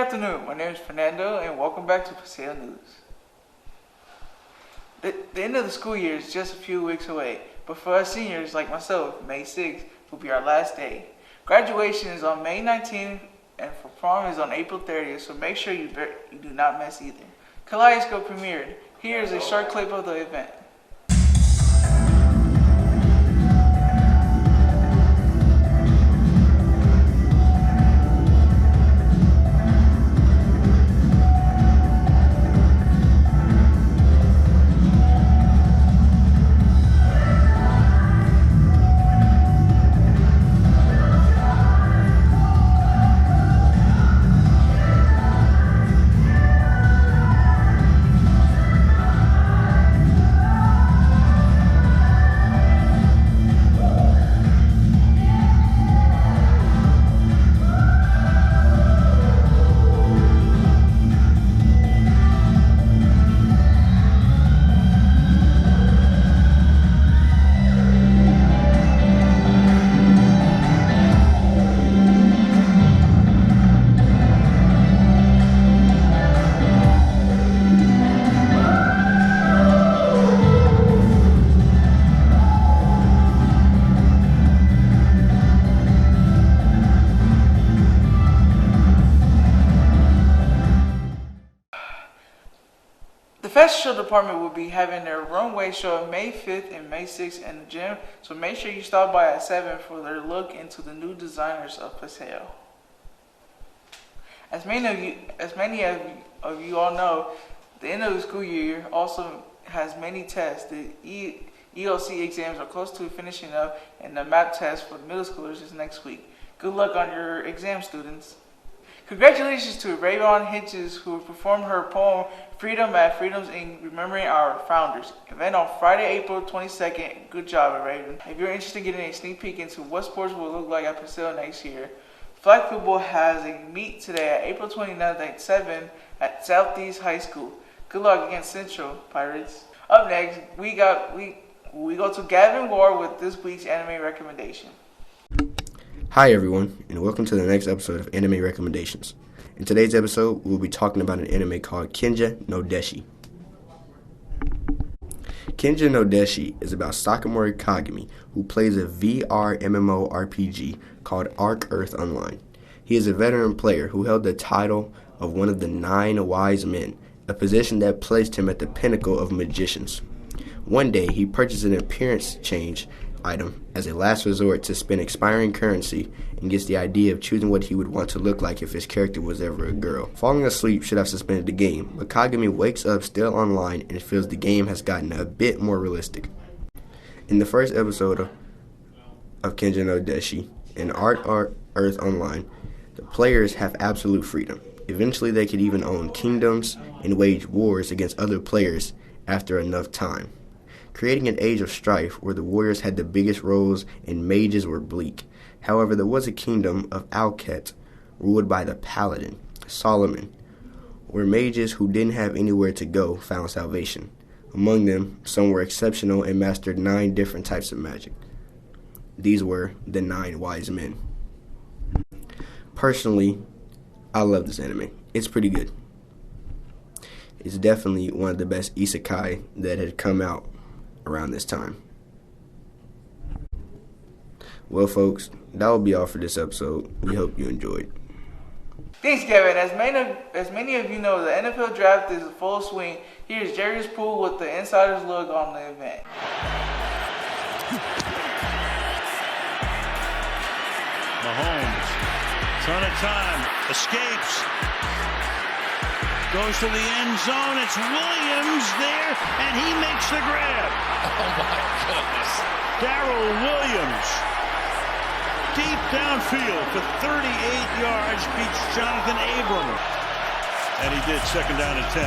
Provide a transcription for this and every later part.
afternoon, my name is Fernando and welcome back to Paseo News. The end of the school year is just a few weeks away, but for us seniors like myself, May 6th will be our last day. Graduation is on May 19th and for prom is on April 30th, so make sure you do not miss either. Kaleidoscope premiered. Here is a short clip of the event. The fashion show department will be having their runway show on May 5th and May 6th in the gym, so make sure you stop by at 7 for their look into the new designers of Paseo. As many of you all know, the end of the school year also has many tests. The ELC exams are close to finishing up, and the MAP test for the middle schoolers is next week. Good luck on your exam, students. Congratulations to Rayvon Hitches, who performed her poem Freedom at Freedoms in remembering our founders. Event on Friday, April 22nd. Good job, Raven. If you're interested in getting a sneak peek into what sports will look like at Paseo next year, flag football has a meet today at April 29th at 7 at Southeast High School. Good luck against Central Pirates. Up next, we go to Gavin Ward with this week's anime recommendation. Hi everyone, and welcome to the next episode of Anime Recommendations. In today's episode, we'll be talking about an anime called Kenja no Deshi. Kenja no Deshi is about Sakamori Kagami, who plays a VR MMORPG called Arc Earth Online. He is a veteran player who held the title of one of the 9 wise men, a position that placed him at the pinnacle of magicians. One day, he purchased an appearance change item as a last resort to spend expiring currency and gets the idea of choosing what he would want to look like if his character was ever a girl. Falling asleep should have suspended the game, but Kagami wakes up still online and feels the game has gotten a bit more realistic. In the first episode of Kenja no Deshi and Arc Earth Online, the players have absolute freedom. Eventually they could even own kingdoms and wage wars against other players after enough time, creating an age of strife where the warriors had the biggest roles and mages were bleak. However, there was a kingdom of Alket ruled by the paladin, Solomon, where mages who didn't have anywhere to go found salvation. Among them, some were exceptional and mastered 9 different types of magic. These were the 9 wise men. Personally, I love this anime. It's pretty good. It's definitely one of the best isekai that had come out around this time. Well, folks, that will be all for this episode. We hope you enjoyed. Thanks, Kevin. As many of you know, the NFL draft is in full swing. Here's Jerry's Pool with the insider's look on the event. Mahomes, ton of time, escapes, goes to the end zone. It's Williams there, and he makes the grab. Oh my goodness. Darrell Williams, deep downfield for 38 yards, beats Jonathan Abram. And he did, second down and 10.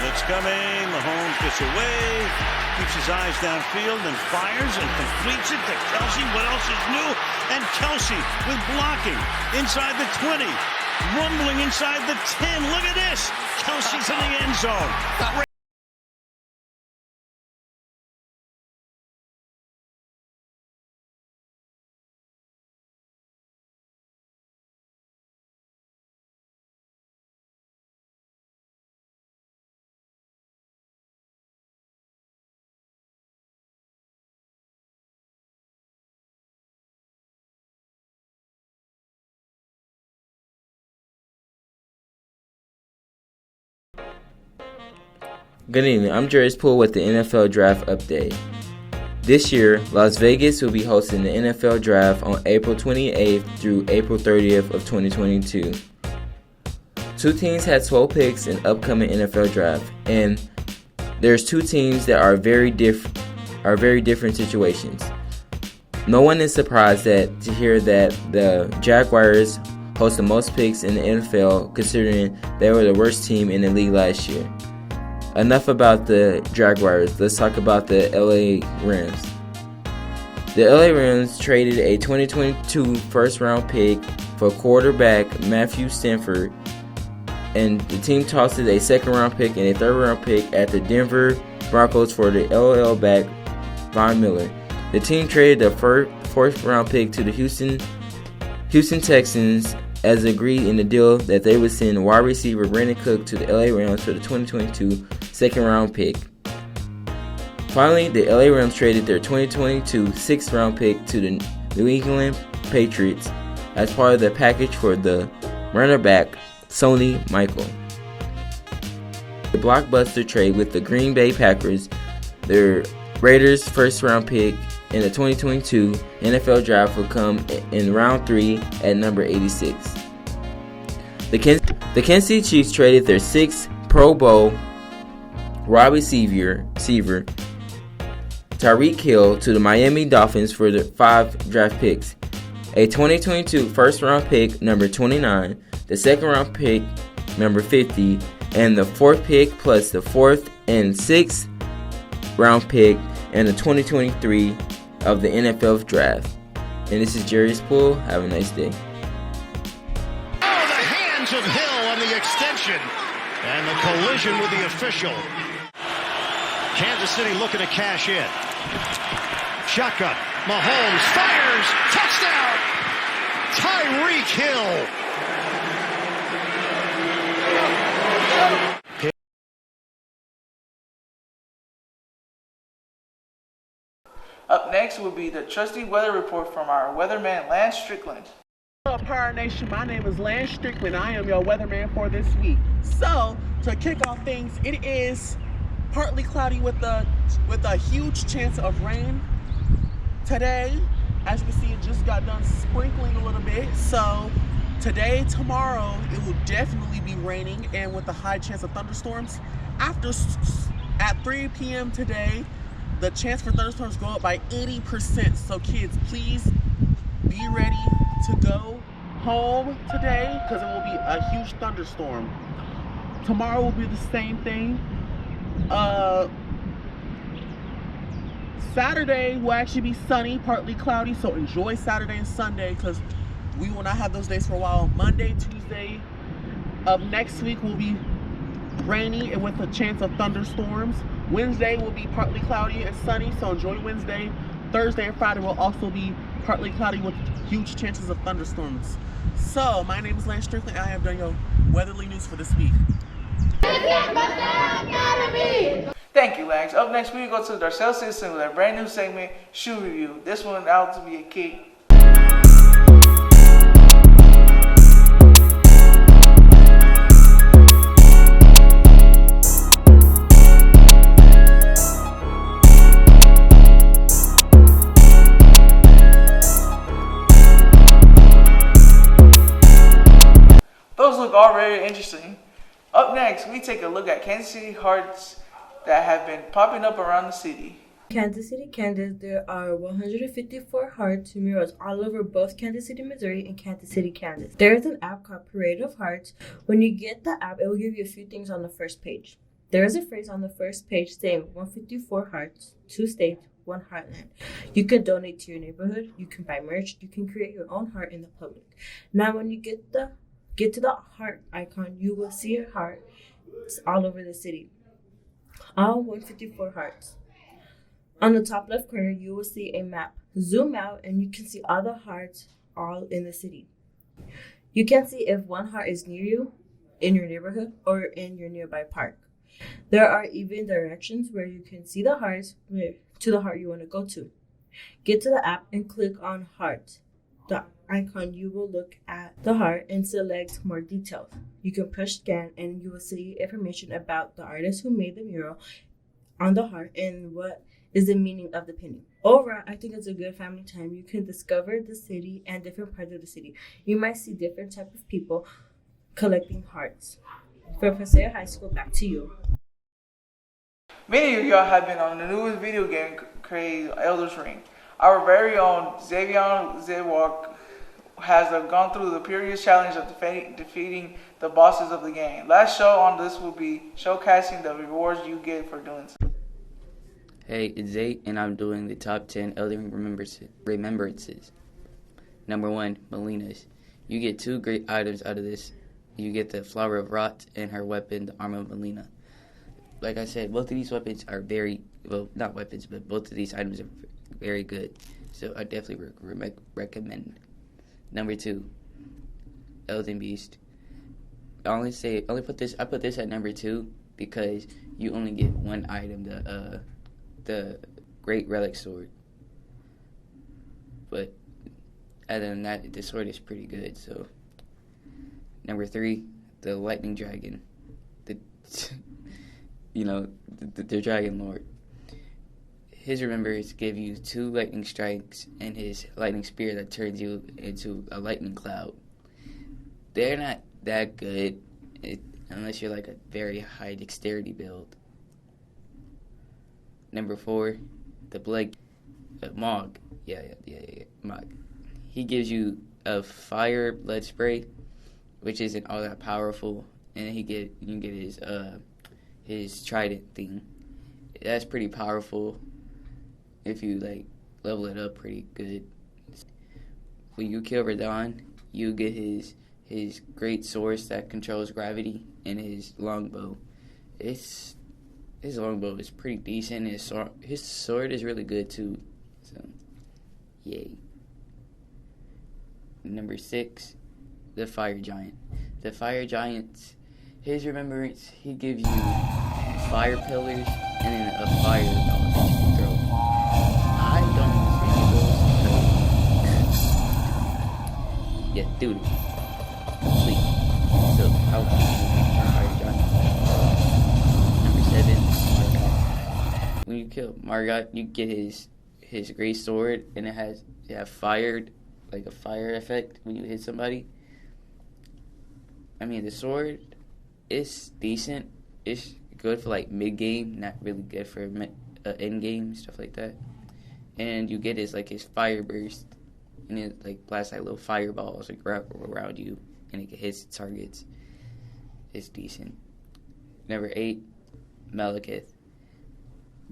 Blitz coming, Mahomes gets away, keeps his eyes downfield and fires and completes it to Kelsey. What else is new? And Kelsey with blocking inside the 20, rumbling inside the 10. Look at this. Kelsey's in the end zone. Good evening. I'm Jerry's Poole with the NFL Draft Update. This year, Las Vegas will be hosting the NFL Draft on April 28th through April 30th of 2022. Two teams had 12 picks in upcoming NFL Draft, and there's two teams that are very different situations. No one is surprised to hear that the Jaguars host the most picks in the NFL, considering they were the worst team in the league last year. Enough about the Jaguars. Let's talk about the LA Rams. The LA Rams traded a 2022 first-round pick for quarterback Matthew Stafford, and the team tossed a second-round pick and a third-round pick at the Denver Broncos for the LL back Von Miller. The team traded the fourth-round pick to the Houston Texans as agreed in the deal that they would send wide receiver Brandon Cook to the LA Rams for the 2022 second-round pick. Finally, the LA Rams traded their 2022 sixth-round pick to the New England Patriots as part of the package for the runner back Sonny Michel. The blockbuster trade with the Green Bay Packers, their Raiders' first-round pick in the 2022 NFL Draft will come in round 3 at number 86. The Kansas City Chiefs traded their 6th Pro Bowl wide receiver Tyreek Hill to the Miami Dolphins for the 5 draft picks: a 2022 first-round pick number 29, the second-round pick number 50, and the 4th pick plus the 4th and 6th round pick and the 2023 of the NFL Draft. And this is Jerry's Poole. Have a nice day. Oh, the hands of Hill on the extension. And the collision with the official. Kansas City looking to cash in. Shotgun. Mahomes fires. Touchdown. Tyreek Hill. Up next will be the trusty weather report from our weatherman Lance Strickland. What's up, Power Nation? My name is Lance Strickland. I am your weatherman for this week. So, to kick off things, it is partly cloudy with a huge chance of rain today. As you can see, it just got done sprinkling a little bit. So, today, tomorrow, it will definitely be raining and with a high chance of thunderstorms. At 3 p.m. today, the chance for thunderstorms go up by 80%. So kids, please be ready to go home today because it will be a huge thunderstorm. Tomorrow will be the same thing. Saturday will actually be sunny, partly cloudy. So enjoy Saturday and Sunday because we will not have those days for a while. Monday, Tuesday of next week will be rainy and with a chance of thunderstorms. Wednesday will be partly cloudy and sunny, so enjoy Wednesday. Thursday and Friday will also be partly cloudy with huge chances of thunderstorms. So, my name is Lance Strickland, and I have done your weatherly news for this week. Thank you, Lance. Up next, we go to Darcel Simpson with a brand new segment, Shoe Review. This one out to be a kick. Those look already interesting. Up next, we take a look at Kansas City hearts that have been popping up around the city. Kansas City, Kansas, there are 154 hearts murals all over both Kansas City, Missouri and Kansas City, Kansas. There is an app called Parade of Hearts. When you get the app, it will give you a few things on the first page. There is a phrase on the first page saying 154 hearts, 2 states, 1 heartland. You can donate to your neighborhood, you can buy merch, you can create your own heart in the public. Now when you get to the heart icon, you will see a heart. It's all over the city. All 154 hearts. On the top left corner, you will see a map. Zoom out and you can see all the hearts all in the city. You can see if one heart is near you, in your neighborhood, or in your nearby park. There are even directions where you can see the hearts to the heart you want to go to. Get to the app and click on heart. icon, you will look at the heart and select more details. You can push scan and you will see information about the artist who made the mural on the heart and what is the meaning of the painting. Overall, I think it's a good family time. You can discover the city and different parts of the city. You might see different types of people collecting hearts. From Paseo High School, back to you. Many of y'all have been on the newest video game craze, Elder's Ring. Our very own Xavier Zewalk has gone through the period challenge of defeating the bosses of the game. Last show on this will be showcasing the rewards you get for doing so. Hey, it's Zay, and I'm doing the top 10 Elden remembrances. Number 1, Melina's. You get 2 great items out of this. You get the Flower of Rot and her weapon, the Armor of Melina. Like I said, both of these weapons are very, well, not weapons, but both of these items are very good. So I definitely recommend. Number 2, Elden Beast. I put this at number 2 because you only get one item, the Great Relic Sword. But other than that, the sword is pretty good. So number 3, the Lightning Dragon. The Dragon Lord. His remembers give you 2 lightning strikes and his lightning spear that turns you into a lightning cloud. They're not that good unless you're like a very high dexterity build. Number 4, the Mog. Mog. He gives you a fire blood spray, which isn't all that powerful, and you get his trident thing. That's pretty powerful if you like level it up pretty good. When you kill Radon, you get his great source that controls gravity and his longbow. His longbow is pretty decent. His sword is really good too. So, yay. Number 6, the Fire Giant. The Fire Giant, his remembrance, he gives you fire pillars and then a fireball that you can throw. I don't use any of those. Yeah, dude. Sweet. So I'll keep using Fire Giant. Number 7, Margot. When you kill Margot, you get his gray sword, and it has fired, like a fire effect when you hit somebody. I mean, the sword is decent. It's good for like mid game, not really good for end game, stuff like that. And you get his fire burst, and it like blasts like little fireballs around you, and it hits targets. It's decent. Number 8, Malekith.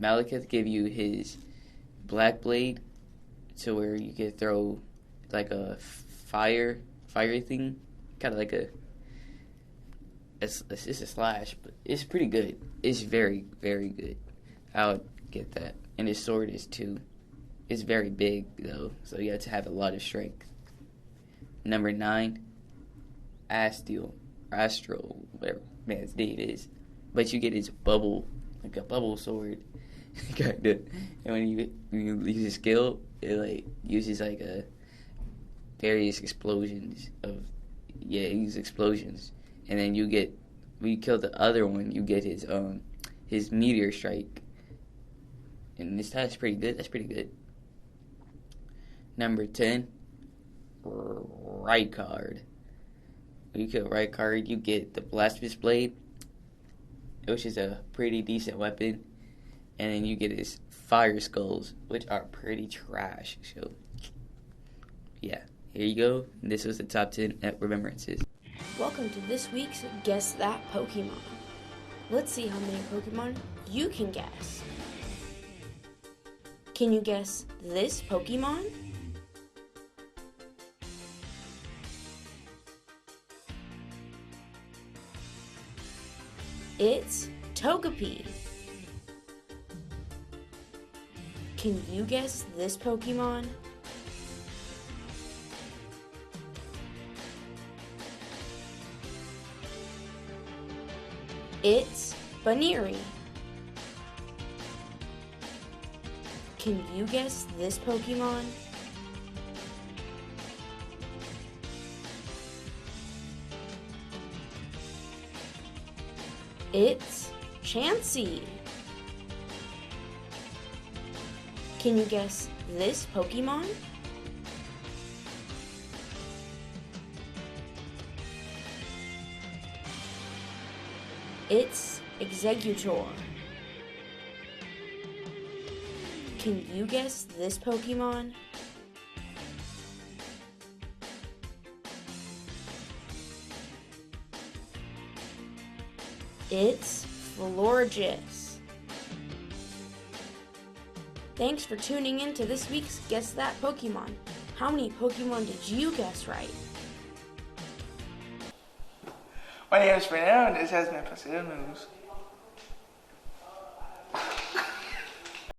Malekith give you his black blade, to where you can throw like a fire thing, kind of like it's a slash, but it's pretty good. It's very, very good. I would get that. And his sword is too. It's very big though, so you have to have a lot of strength. Number 9, Astral, whatever man's name is. But you get his bubble, like a bubble sword. Kinda. And when you use his skill, it like uses like a various explosions of it uses explosions. And then when you kill the other one, you get his meteor strike. And that's pretty good. That's pretty good. Number 10, Rykard. When you kill Rykard, you get the Blasphemous Blade, which is a pretty decent weapon. And then you get his Fire Skulls, which are pretty trash. So, yeah. Here you go. This was the top 10 remembrances. Welcome to this week's Guess That Pokemon. Let's see how many Pokemon you can guess. Can you guess this Pokemon? It's TOGEPI. Can you guess this Pokemon? It's Baneri. Can you guess this Pokemon? It's Chansey. Can you guess this Pokemon? It's EXEGGUTOR. Can you guess this Pokemon? It's Florges. Thanks for tuning in to this week's Guess That Pokemon. How many Pokemon did you guess right? My name is Fernando, and this has been Paseo News.